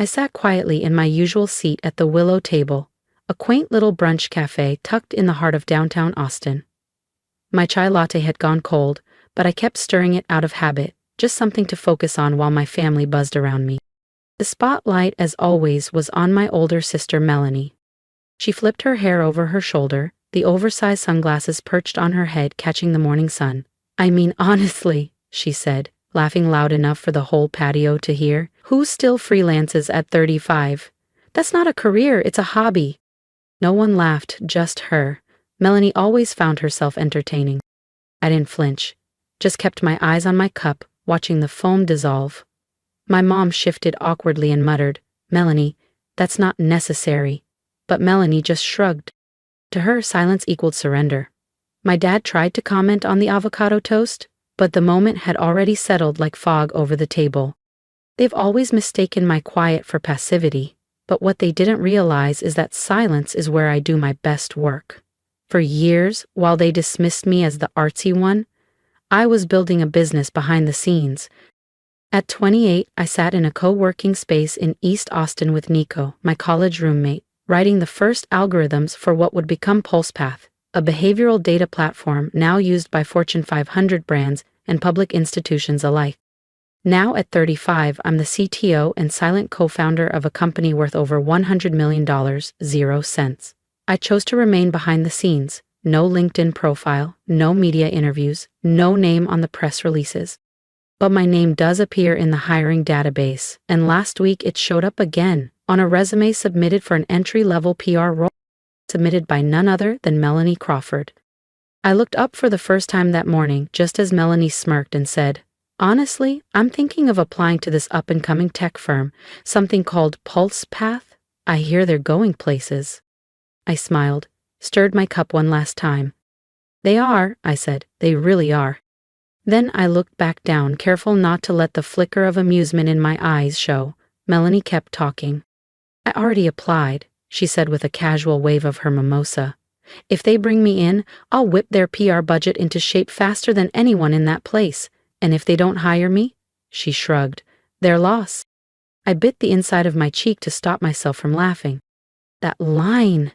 I sat quietly in my usual seat at the Willow Table, a quaint little brunch café tucked in the heart of downtown Austin. My chai latte had gone cold, but I kept stirring it out of habit, just something to focus on while my family buzzed around me. The spotlight, as always, was on my older sister Melanie. She flipped her hair over her shoulder, the oversized sunglasses perched on her head catching the morning sun. "I mean, honestly," she said, laughing loud enough for the whole patio to hear, "who still freelances at 35? That's not a career, it's a hobby." No one laughed, just her. Melanie always found herself entertaining. I didn't flinch, just kept my eyes on my cup, watching the foam dissolve. My mom shifted awkwardly and muttered, "Melanie, that's not necessary." But Melanie just shrugged. To her, silence equaled surrender. My dad tried to comment on the avocado toast, but the moment had already settled like fog over the table. They've always mistaken my quiet for passivity, but what they didn't realize is that silence is where I do my best work. For years, while they dismissed me as the artsy one, I was building a business behind the scenes. At 28, I sat in a co-working space in East Austin with Nico, my college roommate, writing the first algorithms for what would become PulsePath, a behavioral data platform now used by Fortune 500 brands and public institutions alike. Now at 35, I'm the CTO and silent co-founder of a company worth over $100 million, 0 cents. I chose to remain behind the scenes, no LinkedIn profile, no media interviews, no name on the press releases. But my name does appear in the hiring database, and last week it showed up again, on a resume submitted for an entry-level PR role, submitted by none other than Melanie Crawford. I looked up for the first time that morning just as Melanie smirked and said, "Honestly, I'm thinking of applying to this up-and-coming tech firm, something called PulsePath. I hear they're going places." I smiled, stirred my cup one last time. "They are," I said, "they really are." Then I looked back down, careful not to let the flicker of amusement in my eyes show. Melanie kept talking. "I already applied," she said with a casual wave of her mimosa. "If they bring me in, I'll whip their PR budget into shape faster than anyone in that place. And if they don't hire me," she shrugged, "their loss." I bit the inside of my cheek to stop myself from laughing. That line,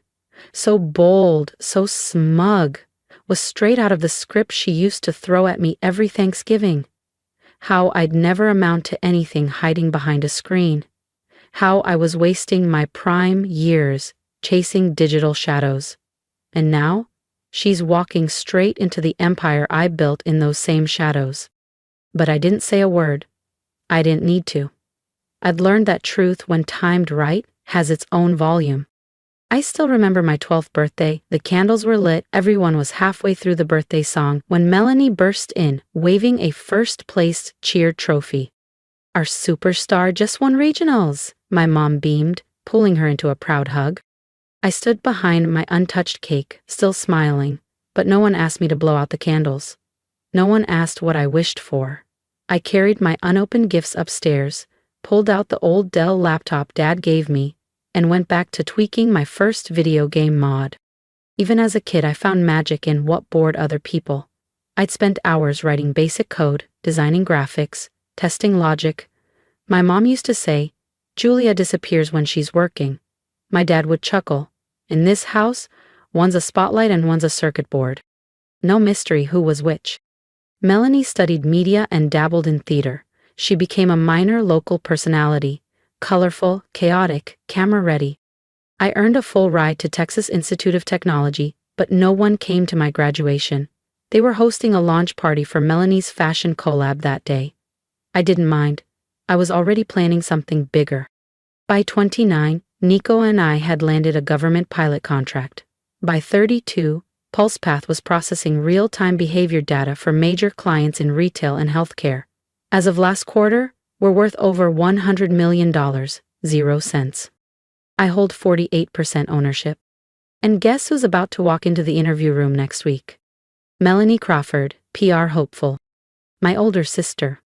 so bold, so smug, was straight out of the script she used to throw at me every Thanksgiving. How I'd never amount to anything hiding behind a screen. How I was wasting my prime years chasing digital shadows. And now, she's walking straight into the empire I built in those same shadows. But I didn't say a word. I didn't need to. I'd learned that truth, when timed right, has its own volume. I still remember my 12th birthday. The candles were lit, everyone was halfway through the birthday song when Melanie burst in, waving a first-place cheer trophy. "Our superstar just won regionals," my mom beamed, pulling her into a proud hug. I stood behind my untouched cake, still smiling, but no one asked me to blow out the candles. No one asked what I wished for. I carried my unopened gifts upstairs, pulled out the old Dell laptop Dad gave me, and went back to tweaking my first video game mod. Even as a kid, I found magic in what bored other people. I'd spent hours writing basic code, designing graphics, testing logic. My mom used to say, "Julia disappears when she's working." My dad would chuckle, "In this house, one's a spotlight and one's a circuit board." No mystery who was which. Melanie studied media and dabbled in theater. She became a minor local personality, colorful, chaotic, camera-ready. I earned a full ride to Texas Institute of Technology, but no one came to my graduation. They were hosting a launch party for Melanie's fashion collab that day. I didn't mind. I was already planning something bigger. By 29, Nico and I had landed a government pilot contract. By 32, PulsePath was processing real-time behavior data for major clients in retail and healthcare. As of last quarter, we're worth over $100 million, 0 cents. I hold 48% ownership. And guess who's about to walk into the interview room next week? Melanie Crawford, PR hopeful. My older sister.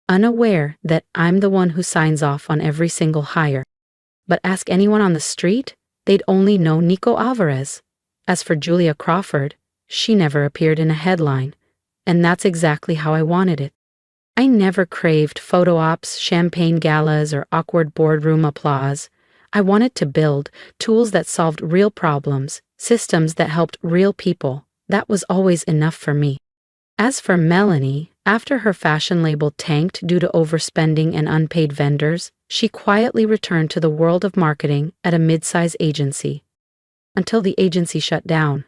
Unaware that I'm the one who signs off on every single hire. But ask anyone on the street, they'd only know Nico Alvarez. As for Julia Crawford, she never appeared in a headline. And that's exactly how I wanted it. I never craved photo ops, champagne galas, or awkward boardroom applause. I wanted to build tools that solved real problems, systems that helped real people. That was always enough for me. As for Melanie, after her fashion label tanked due to overspending and unpaid vendors, she quietly returned to the world of marketing at a mid-size agency. Until the agency shut down.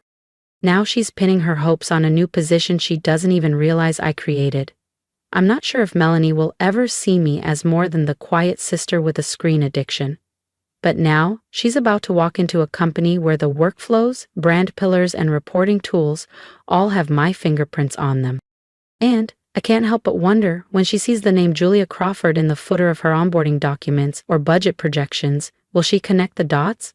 Now she's pinning her hopes on a new position she doesn't even realize I created. I'm not sure if Melanie will ever see me as more than the quiet sister with a screen addiction. But now, she's about to walk into a company where the workflows, brand pillars, and reporting tools all have my fingerprints on them. And I can't help but wonder, when she sees the name Julia Crawford in the footer of her onboarding documents or budget projections, will she connect the dots?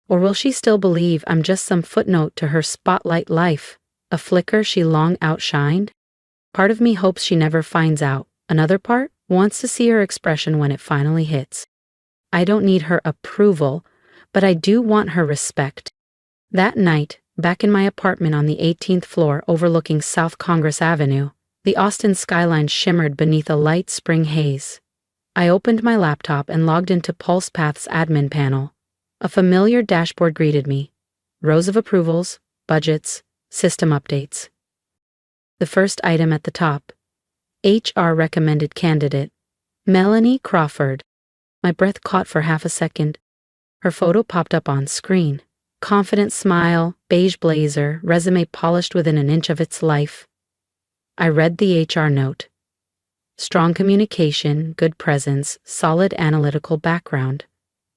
Or will she still believe I'm just some footnote to her spotlight life, a flicker she long outshined? Part of me hopes she never finds out. Another part wants to see her expression when it finally hits. I don't need her approval, but I do want her respect. That night, back in my apartment on the 18th floor overlooking South Congress Avenue, the Austin skyline shimmered beneath a light spring haze. I opened my laptop and logged into PulsePath's admin panel. A familiar dashboard greeted me. Rows of approvals, budgets, system updates. The first item at the top. HR recommended candidate. Melanie Crawford. My breath caught for half a second. Her photo popped up on screen. Confident smile, beige blazer, resume polished within an inch of its life. I read the HR note. Strong communication, good presence, solid analytical background.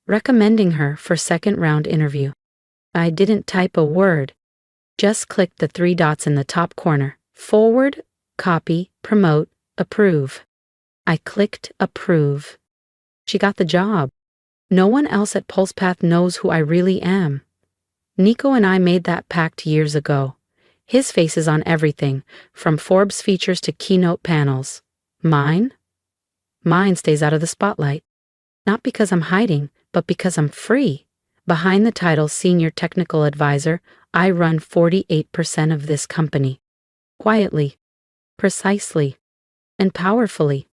Recommending her for second round interview. I didn't type a word. Just clicked the 3 dots in the top corner. Forward, copy, promote, approve. I clicked approve. She got the job. No one else at PulsePath knows who I really am. Nico and I made that pact years ago. His face is on everything, from Forbes features to keynote panels. Mine? Mine stays out of the spotlight. Not because I'm hiding, but because I'm free. Behind the title Senior Technical Advisor, I run 48% of this company. Quietly, precisely, and powerfully.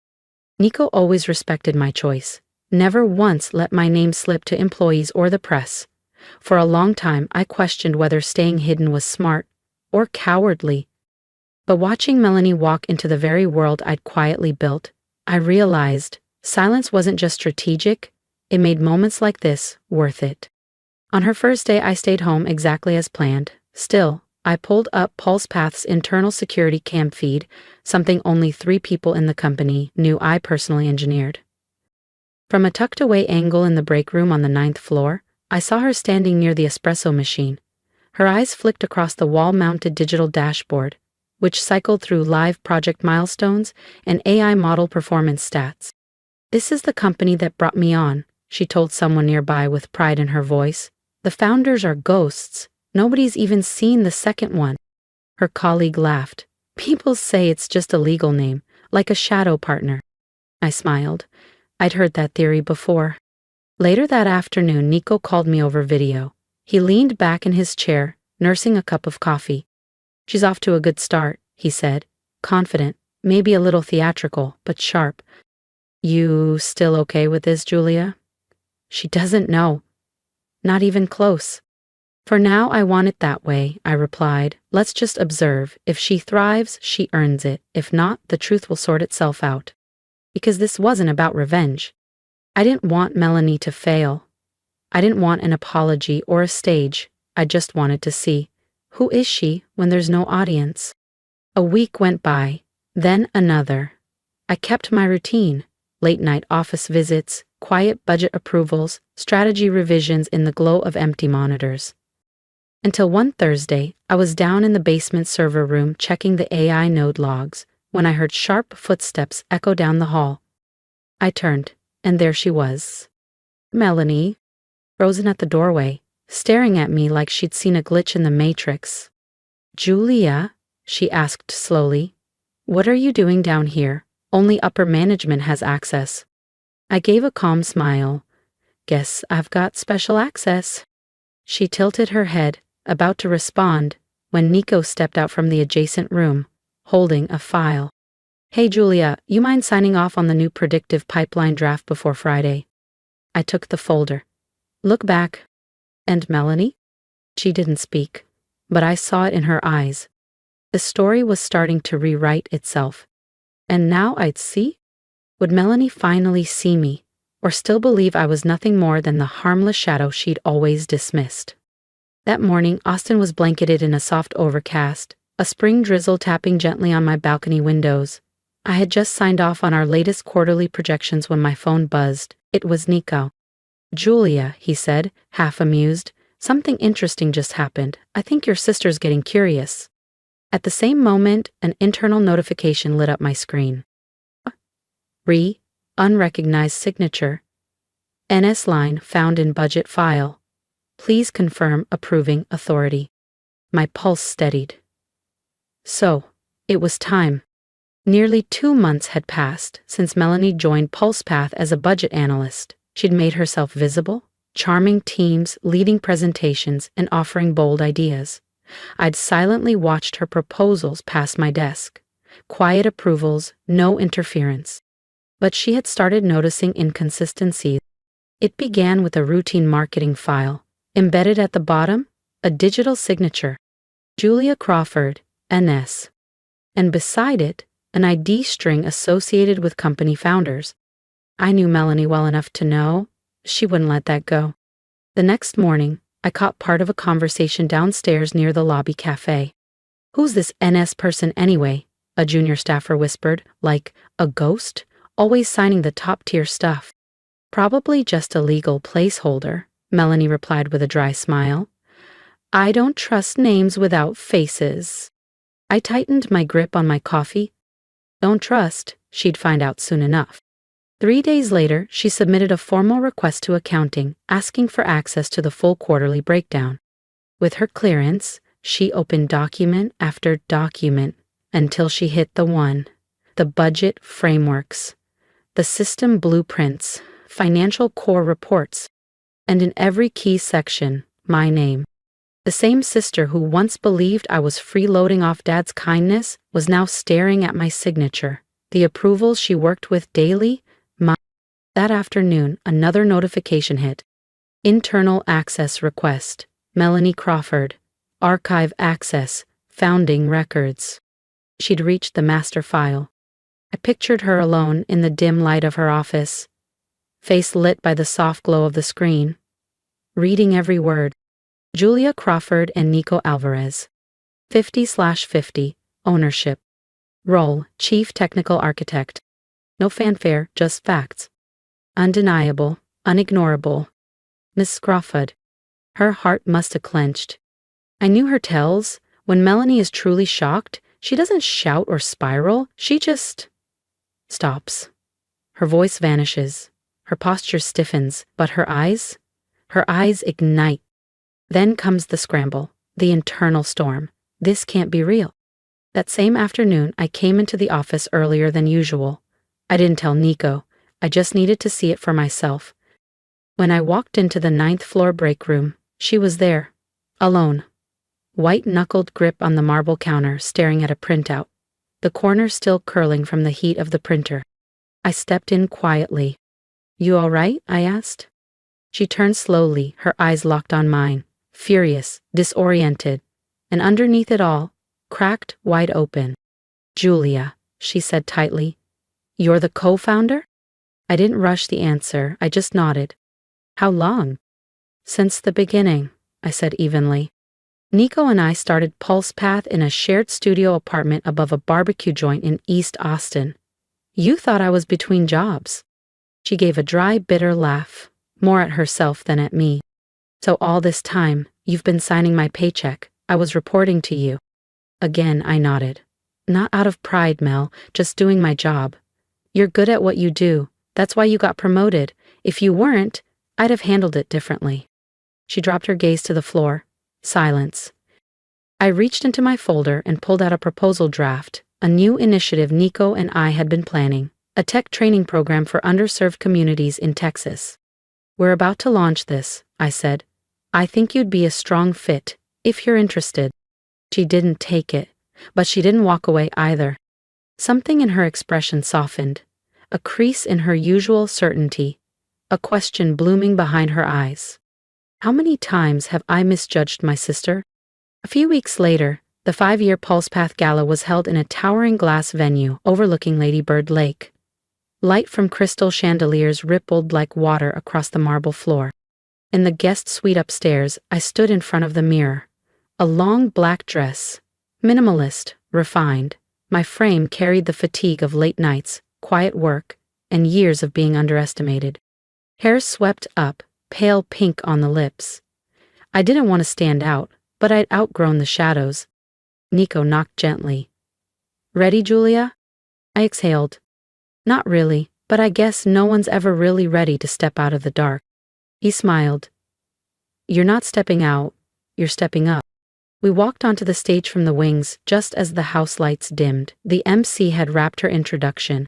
Nico always respected my choice, never once let my name slip to employees or the press. For a long time, I questioned whether staying hidden was smart or cowardly. But watching Melanie walk into the very world I'd quietly built, I realized silence wasn't just strategic, it made moments like this worth it. On her first day, I stayed home exactly as planned. Still, I pulled up PulsePath's internal security cam feed, something only 3 people in the company knew I personally engineered. From a tucked-away angle in the break room on the 9th floor, I saw her standing near the espresso machine. Her eyes flicked across the wall-mounted digital dashboard, which cycled through live project milestones and AI model performance stats. "This is the company that brought me on," she told someone nearby with pride in her voice. "The founders are ghosts. Nobody's even seen the second one." Her colleague laughed. "People say it's just a legal name, like a shadow partner." I smiled. I'd heard that theory before. Later that afternoon, Nico called me over video. He leaned back in his chair, nursing a cup of coffee. "She's off to a good start," he said, confident, maybe a little theatrical, but sharp. "You still okay with this, Julia?" "She doesn't know. Not even close." "For now, I want it that way," I replied. "Let's just observe. If she thrives, she earns it. If not, the truth will sort itself out." Because this wasn't about revenge. I didn't want Melanie to fail. I didn't want an apology or a stage. I just wanted to see, who is she when there's no audience? A week went by, then another. I kept my routine. Late-night office visits, quiet budget approvals, strategy revisions in the glow of empty monitors. Until one Thursday, I was down in the basement server room checking the AI node logs when I heard sharp footsteps echo down the hall. I turned, and there she was. Melanie, frozen at the doorway, staring at me like she'd seen a glitch in the Matrix. "Julia," she asked slowly, "what are you doing down here? Only upper management has access." I gave a calm smile. "Guess I've got special access." She tilted her head, about to respond, when Nico stepped out from the adjacent room, holding a file. Hey Julia, you mind signing off on the new predictive pipeline draft before Friday? I took the folder. Look back. And Melanie? She didn't speak, but I saw it in her eyes. The story was starting to rewrite itself. And now I'd see? Would Melanie finally see me, or still believe I was nothing more than the harmless shadow she'd always dismissed? That morning, Austin was blanketed in a soft overcast, a spring drizzle tapping gently on my balcony windows. I had just signed off on our latest quarterly projections when my phone buzzed. It was Nico. Julia, he said, half amused, something interesting just happened. I think your sister's getting curious. At the same moment, an internal notification lit up my screen. Unrecognized signature. NS line found in budget file. Please confirm approving authority. My pulse steadied. So, it was time. Nearly 2 months had passed since Melanie joined PulsePath as a budget analyst. She'd made herself visible, charming teams, leading presentations, and offering bold ideas. I'd silently watched her proposals pass my desk. Quiet approvals, no interference. But she had started noticing inconsistencies. It began with a routine marketing file. Embedded at the bottom, a digital signature. Julia Crawford, NS. And beside it, an ID string associated with company founders. I knew Melanie well enough to know she wouldn't let that go. The next morning, I caught part of a conversation downstairs near the lobby cafe. Who's this NS person anyway? A junior staffer whispered, like a ghost, always signing the top-tier stuff. Probably just a legal placeholder, Melanie replied with a dry smile. I don't trust names without faces. I tightened my grip on my coffee. Don't trust, she'd find out soon enough. 3 days later, she submitted a formal request to accounting, asking for access to the full quarterly breakdown. With her clearance, she opened document after document until she hit the one. The budget frameworks, the system blueprints, financial core reports, and in every key section, my name. The same sister who once believed I was freeloading off Dad's kindness was now staring at my signature. The approvals she worked with daily. That afternoon, another notification hit. Internal access request. Melanie Crawford. Archive access. Founding records. She'd reached the master file. I pictured her alone in the dim light of her office, face lit by the soft glow of the screen, reading every word. Julia Crawford and Nico Alvarez. 50/50. Ownership. Role, Chief Technical Architect. No fanfare, just facts. Undeniable, unignorable. Miss Crawford. Her heart must have clenched. I knew her tells. When Melanie is truly shocked, she doesn't shout or spiral, she just stops. Her voice vanishes. Her posture stiffens, but her eyes ignite. Then comes the scramble, the internal storm. This can't be real. That same afternoon, I came into the office earlier than usual. I didn't tell Nico. I just needed to see it for myself. When I walked into the 9th floor break room, she was there, alone. White-knuckled grip on the marble counter, staring at a printout, the corner still curling from the heat of the printer. I stepped in quietly. You all right? I asked. She turned slowly, her eyes locked on mine, furious, disoriented, and underneath it all, cracked wide open. Julia, she said tightly, you're the co-founder? I didn't rush the answer, I just nodded. How long? Since the beginning, I said evenly. Nico and I started PulsePath in a shared studio apartment above a barbecue joint in East Austin. You thought I was between jobs. She gave a dry, bitter laugh, more at herself than at me. So all this time, you've been signing my paycheck. I was reporting to you. Again, I nodded. Not out of pride, Mel, just doing my job. You're good at what you do. That's why you got promoted. If you weren't, I'd have handled it differently. She dropped her gaze to the floor. Silence. I reached into my folder and pulled out a proposal draft, a new initiative Nico and I had been planning, a tech training program for underserved communities in Texas. We're about to launch this, I said. I think you'd be a strong fit, if you're interested. She didn't take it, but she didn't walk away either. Something in her expression softened, a crease in her usual certainty, a question blooming behind her eyes. How many times have I misjudged my sister? A few weeks later, the 5-year Pulse Path Gala was held in a towering glass venue overlooking Lady Bird Lake. Light from crystal chandeliers rippled like water across the marble floor. In the guest suite upstairs, I stood in front of the mirror. A long black dress, minimalist, refined. My frame carried the fatigue of late nights, quiet work, and years of being underestimated. Hair swept up, pale pink on the lips. I didn't want to stand out, but I'd outgrown the shadows. Nico knocked gently. "Ready, Julia?" I exhaled. "Not really, but I guess no one's ever really ready to step out of the dark." He smiled. "You're not stepping out, you're stepping up." We walked onto the stage from the wings just as the house lights dimmed. The MC had wrapped her introduction.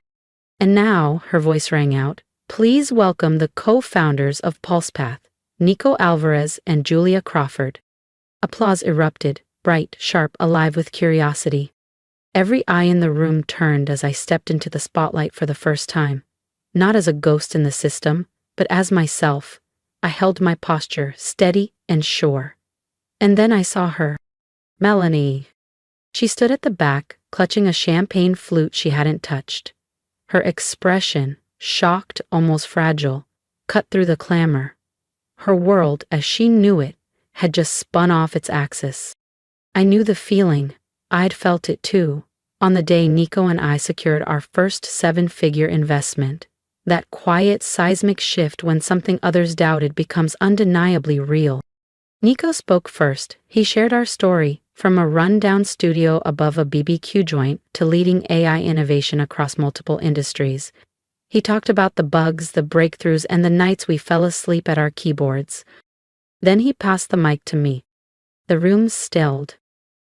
And now, her voice rang out, "Please welcome the co-founders of PulsePath, Nico Alvarez and Julia Crawford." Applause erupted, bright, sharp, alive with curiosity. Every eye in the room turned as I stepped into the spotlight for the first time. Not as a ghost in the system, but as myself. I held my posture, steady and sure. And then I saw her. Melanie. She stood at the back, clutching a champagne flute she hadn't touched. Her expression, shocked, almost fragile, cut through the clamor. Her world, as she knew it, had just spun off its axis. I knew the feeling. I'd felt it too, on the day Nico and I secured our first 7-figure investment. That quiet, seismic shift when something others doubted becomes undeniably real. Nico spoke first. He shared our story, from a run-down studio above a BBQ joint to leading AI innovation across multiple industries. He talked about the bugs, the breakthroughs, and the nights we fell asleep at our keyboards. Then he passed the mic to me. The room stilled.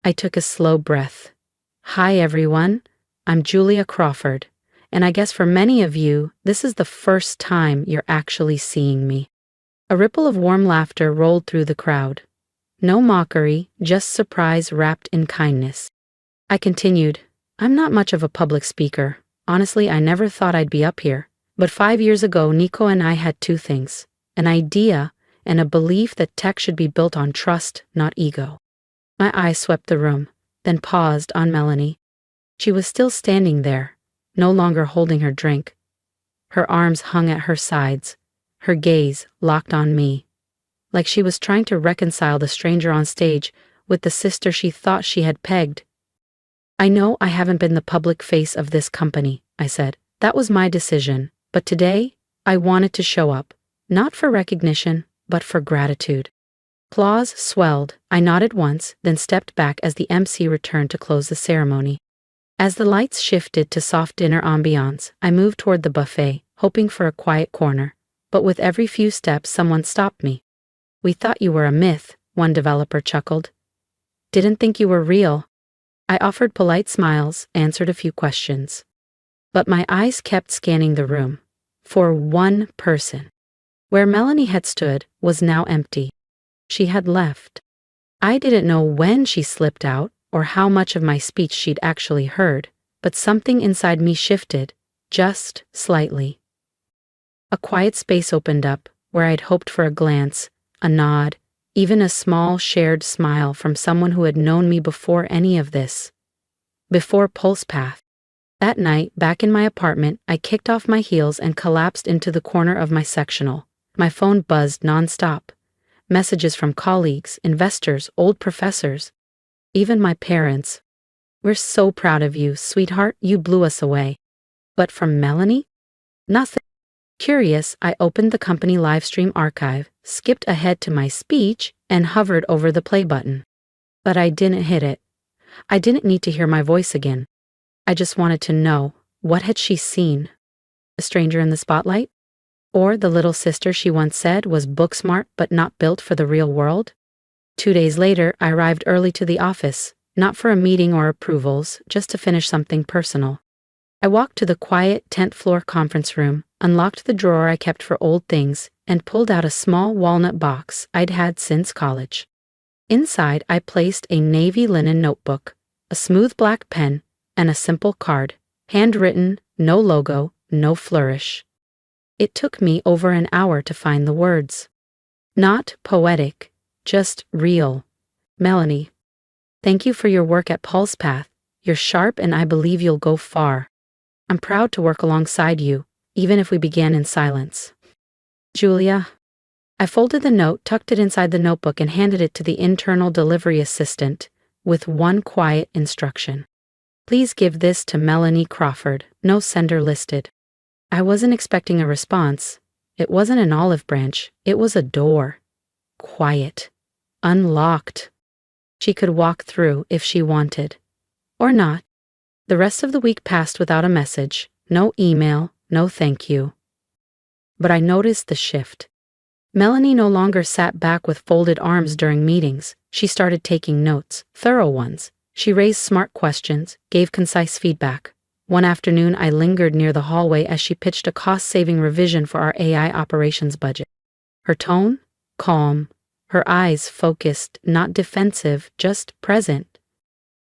I took a slow breath. "Hi everyone, I'm Julia Crawford, and I guess for many of you, this is the first time you're actually seeing me." A ripple of warm laughter rolled through the crowd. No mockery, just surprise wrapped in kindness. I continued, "I'm not much of a public speaker. Honestly, I never thought I'd be up here. But 5 years ago, Nico and I had two things: an idea and a belief that tech should be built on trust, not ego." My eyes swept the room, then paused on Melanie. She was still standing there, no longer holding her drink. Her arms hung at her sides, her gaze locked on me, like she was trying to reconcile the stranger on stage with the sister she thought she had pegged. "I know I haven't been the public face of this company," I said. "That was my decision, but today, I wanted to show up, not for recognition, but for gratitude." Applause swelled. I nodded once, then stepped back as the MC returned to close the ceremony. As the lights shifted to soft dinner ambiance, I moved toward the buffet, hoping for a quiet corner. But with every few steps, someone stopped me. "We thought you were a myth," one developer chuckled. "Didn't think you were real." I offered polite smiles, answered a few questions. But my eyes kept scanning the room. For one person. Where Melanie had stood was now empty. She had left. I didn't know when she slipped out or how much of my speech she'd actually heard, but something inside me shifted, just slightly. A quiet space opened up, where I'd hoped for a glance, a nod, even a small shared smile from someone who had known me before any of this. Before PulsePath. That night, back in my apartment, I kicked off my heels and collapsed into the corner of my sectional. My phone buzzed nonstop. Messages from colleagues, investors, old professors, even my parents. "We're so proud of you, sweetheart, you blew us away." But from Melanie? Nothing. Curious, I opened the company livestream archive, skipped ahead to my speech, and hovered over the play button. But I didn't hit it. I didn't need to hear my voice again. I just wanted to know, what had she seen? A stranger in the spotlight? Or the little sister she once said was book-smart but not built for the real world? 2 days later, I arrived early to the office, not for a meeting or approvals, just to finish something personal. I walked to the quiet 10th floor conference room, unlocked the drawer I kept for old things, and pulled out a small walnut box I'd had since college. Inside, I placed a navy linen notebook, a smooth black pen, and a simple card, Handwritten, no logo, no flourish. It took me over an hour to find the words. Not poetic, just real. Melanie, thank you for your work at PulsePath. You're sharp and I believe you'll go far. I'm proud to work alongside you, even if we began in silence. Julia. I folded the note, tucked it inside the notebook, and handed it to the internal delivery assistant, with one quiet instruction. Please give this to Melanie Crawford, no sender listed. I wasn't expecting a response. It wasn't an olive branch, it was a door. Quiet. Unlocked. She could walk through if she wanted. Or not. The rest of the week passed without a message, no email, no thank you. But I noticed the shift. Melanie no longer sat back with folded arms during meetings. She started taking notes, thorough ones. She raised smart questions, gave concise feedback. One afternoon, I lingered near the hallway as she pitched a cost-saving revision for our AI operations budget. Her tone? Calm. Her eyes focused, not defensive, just present.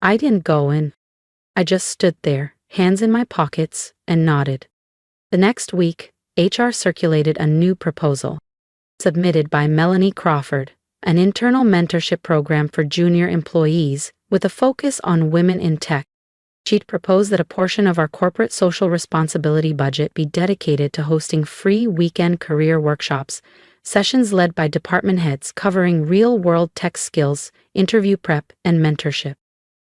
I didn't go in. I just stood there, hands in my pockets, and nodded. The next week, HR circulated a new proposal, submitted by Melanie Crawford, an internal mentorship program for junior employees with a focus on women in tech. She'd proposed that a portion of our corporate social responsibility budget be dedicated to hosting free weekend career workshops, sessions led by department heads covering real-world tech skills, interview prep, and mentorship.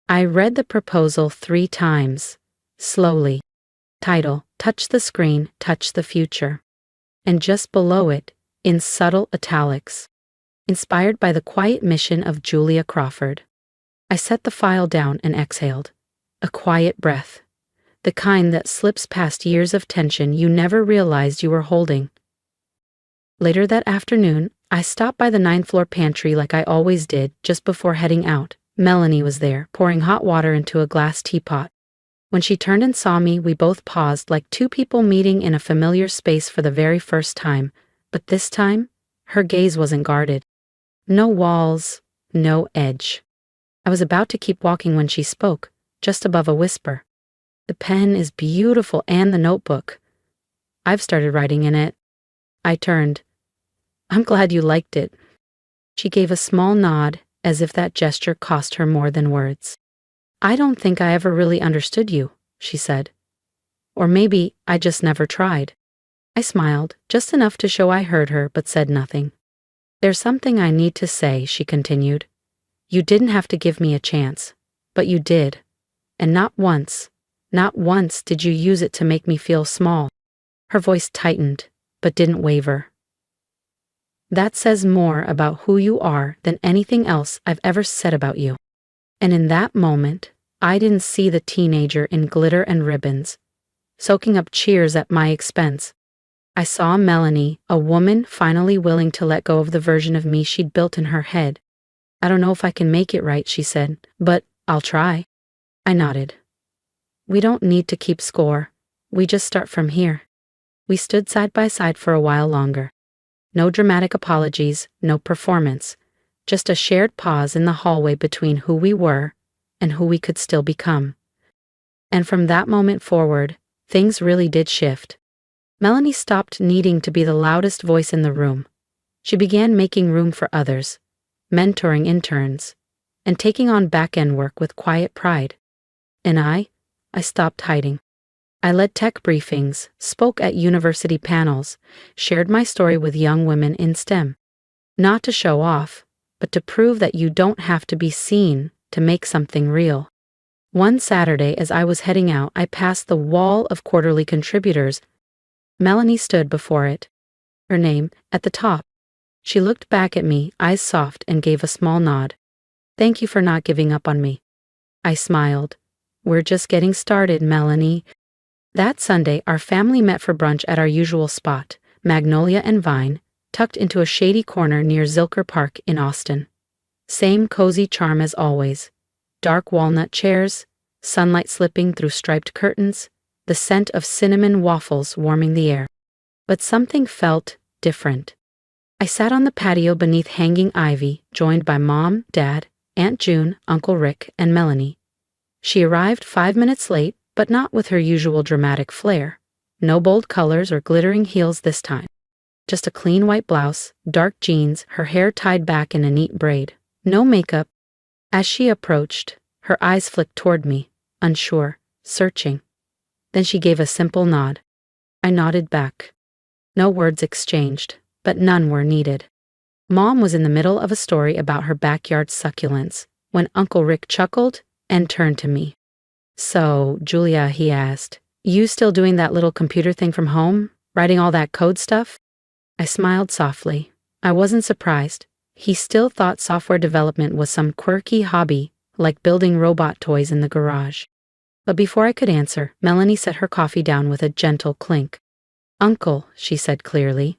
I read the proposal 3 times, slowly. Title, Touch the Screen, Touch the Future. And just below it, in subtle italics, inspired by the quiet mission of Julia Crawford. I set the file down and exhaled. A quiet breath. The kind that slips past years of tension you never realized you were holding. Later that afternoon, I stopped by the 9th floor pantry like I always did just before heading out. Melanie was there, pouring hot water into a glass teapot. When she turned and saw me, we both paused like two people meeting in a familiar space for the very first time. But this time, her gaze wasn't guarded. No walls, no edge. I was about to keep walking when she spoke, just above a whisper. The pen is beautiful and the notebook. I've started writing in it. I turned. I'm glad you liked it. She gave a small nod, as if that gesture cost her more than words. I don't think I ever really understood you, she said. Or maybe I just never tried. I smiled, just enough to show I heard her, but said nothing. There's something I need to say, she continued. You didn't have to give me a chance, but you did. And not once did you use it to make me feel small. Her voice tightened, but didn't waver. That says more about who you are than anything else I've ever said about you. And in that moment, I didn't see the teenager in glitter and ribbons, soaking up cheers at my expense. I saw Melanie, a woman finally willing to let go of the version of me she'd built in her head. I don't know if I can make it right, she said, but I'll try. I nodded. We don't need to keep score. We just start from here. We stood side by side for a while longer. No dramatic apologies, no performance. Just a shared pause in the hallway between who we were and who we could still become. And from that moment forward, things really did shift. Melanie stopped needing to be the loudest voice in the room. She began making room for others, mentoring interns, and taking on back-end work with quiet pride. And I stopped hiding. I led tech briefings, spoke at university panels, shared my story with young women in STEM. Not to show off, but to prove that you don't have to be seen to make something real. One Saturday, as I was heading out, I passed the wall of quarterly contributors. Melanie stood before it, her name at the top. She looked back at me, eyes soft, and gave a small nod. Thank you for not giving up on me. I smiled. We're just getting started, Melanie. That Sunday, our family met for brunch at our usual spot, Magnolia and Vine, tucked into a shady corner near Zilker Park in Austin. Same cozy charm as always. Dark walnut chairs, sunlight slipping through striped curtains, the scent of cinnamon waffles warming the air. But something felt different. I sat on the patio beneath hanging ivy, joined by Mom, Dad, Aunt June, Uncle Rick, and Melanie. She arrived 5 minutes late, but not with her usual dramatic flair. No bold colors or glittering heels this time. Just a clean white blouse, dark jeans, her hair tied back in a neat braid. No makeup. As she approached, her eyes flicked toward me, unsure, searching. Then she gave a simple nod. I nodded back. No words exchanged, but none were needed. Mom was in the middle of a story about her backyard succulents when Uncle Rick chuckled and turned to me. "So, Julia," he asked, "you still doing that little computer thing from home? Writing all that code stuff?" I smiled softly. I wasn't surprised. He still thought software development was some quirky hobby, like building robot toys in the garage. But before I could answer, Melanie set her coffee down with a gentle clink. "Uncle," she said clearly,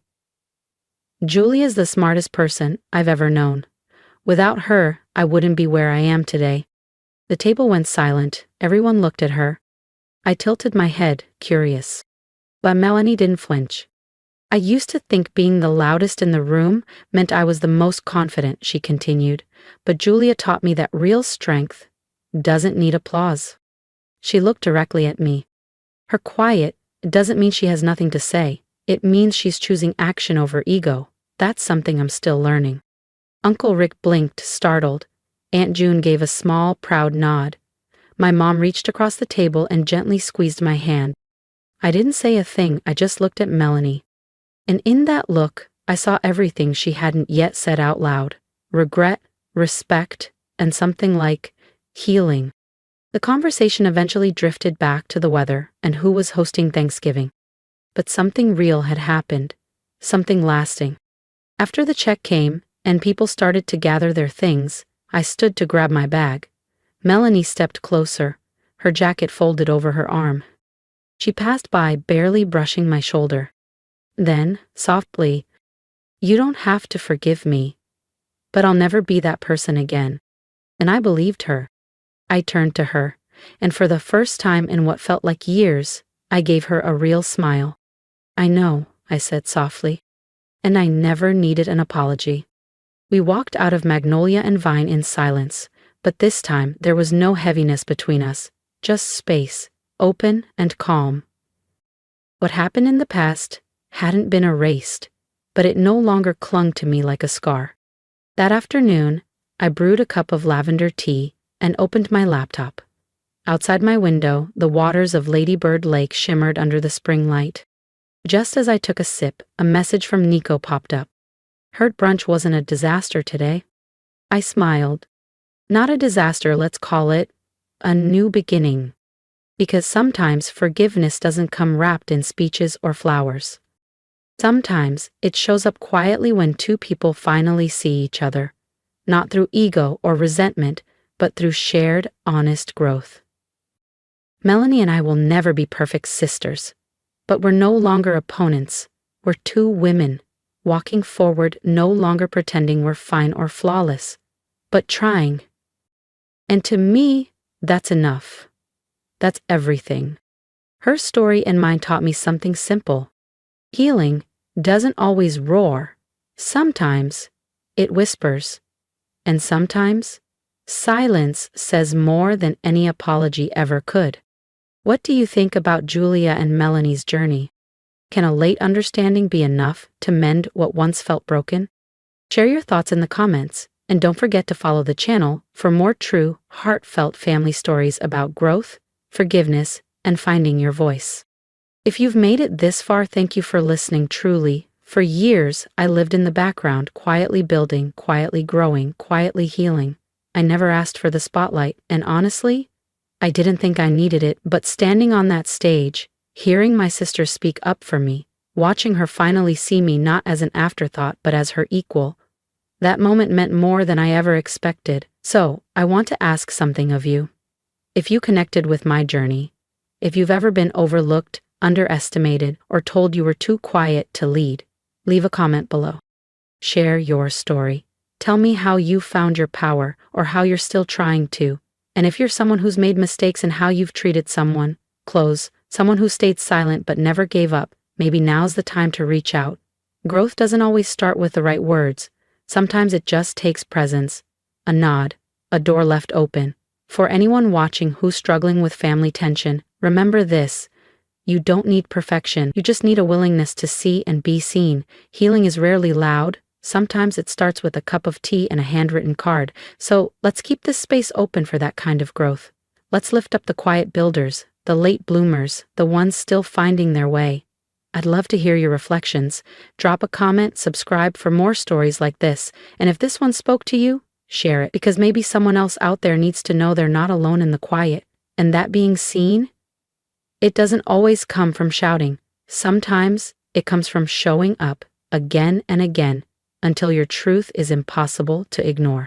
"Julia's the smartest person I've ever known. Without her, I wouldn't be where I am today." The table went silent. Everyone looked at her. I tilted my head, curious. But Melanie didn't flinch. "I used to think being the loudest in the room meant I was the most confident," she continued, "but Julia taught me that real strength doesn't need applause." She looked directly at me. Her quiet doesn't mean she has nothing to say. It means she's choosing action over ego. That's something I'm still learning. Uncle Rick blinked, startled. Aunt June gave a small, proud nod. My mom reached across the table and gently squeezed my hand. I didn't say a thing, I just looked at Melanie. And in that look, I saw everything she hadn't yet said out loud. Regret, respect, and something like healing. The conversation eventually drifted back to the weather and who was hosting Thanksgiving. But something real had happened. Something lasting. After the check came, and people started to gather their things, I stood to grab my bag. Melanie stepped closer, her jacket folded over her arm. She passed by, barely brushing my shoulder. Then, softly, "You don't have to forgive me, but I'll never be that person again." And I believed her. I turned to her, and for the first time in what felt like years, I gave her a real smile. "I know," I said softly, "and I never needed an apology." We walked out of Magnolia and Vine in silence, but this time there was no heaviness between us, just space, open and calm. What happened in the past hadn't been erased, but it no longer clung to me like a scar. That afternoon, I brewed a cup of lavender tea and opened my laptop. Outside my window, the waters of Lady Bird Lake shimmered under the spring light. Just as I took a sip, a message from Nico popped up. "Heard brunch wasn't a disaster today." I smiled. "Not a disaster, let's call it a new beginning. Because sometimes forgiveness doesn't come wrapped in speeches or flowers. Sometimes it shows up quietly when two people finally see each other, not through ego or resentment, but through shared, honest growth." Melanie and I will never be perfect sisters, but we're no longer opponents. We're two women, walking forward, no longer pretending we're fine or flawless, but trying. And to me, that's enough. That's everything. Her story and mine taught me something simple. Healing doesn't always roar. Sometimes it whispers. And sometimes silence says more than any apology ever could. What do you think about Julia and Melanie's journey? Can a late understanding be enough to mend what once felt broken? Share your thoughts in the comments, and don't forget to follow the channel for more true, heartfelt family stories about growth, forgiveness, and finding your voice. If you've made it this far, thank you for listening truly. For years, I lived in the background, quietly building, quietly growing, quietly healing. I never asked for the spotlight, and honestly, I didn't think I needed it, but standing on that stage, hearing my sister speak up for me, watching her finally see me not as an afterthought but as her equal, that moment meant more than I ever expected. So, I want to ask something of you. If you connected with my journey, if you've ever been overlooked, underestimated, or told you were too quiet to lead, leave a comment below. Share your story. Tell me how you found your power or how you're still trying to. And if you're someone who's made mistakes in how you've treated someone, someone who stayed silent but never gave up, maybe now's the time to reach out. Growth doesn't always start with the right words. Sometimes it just takes presence, a nod, a door left open. For anyone watching who's struggling with family tension, Remember this. You don't need perfection. You just need a willingness to see and be seen. Healing is rarely loud. Sometimes it starts with a cup of tea and a handwritten card. So let's keep this space open for that kind of growth. Let's lift up the quiet builders, the late bloomers, the ones still finding their way. I'd love to hear your reflections. Drop a comment, subscribe for more stories like this. And if this one spoke to you, share it, because maybe someone else out there needs to know they're not alone in the quiet. And that being seen, it doesn't always come from shouting. Sometimes it comes from showing up again and again until your truth is impossible to ignore.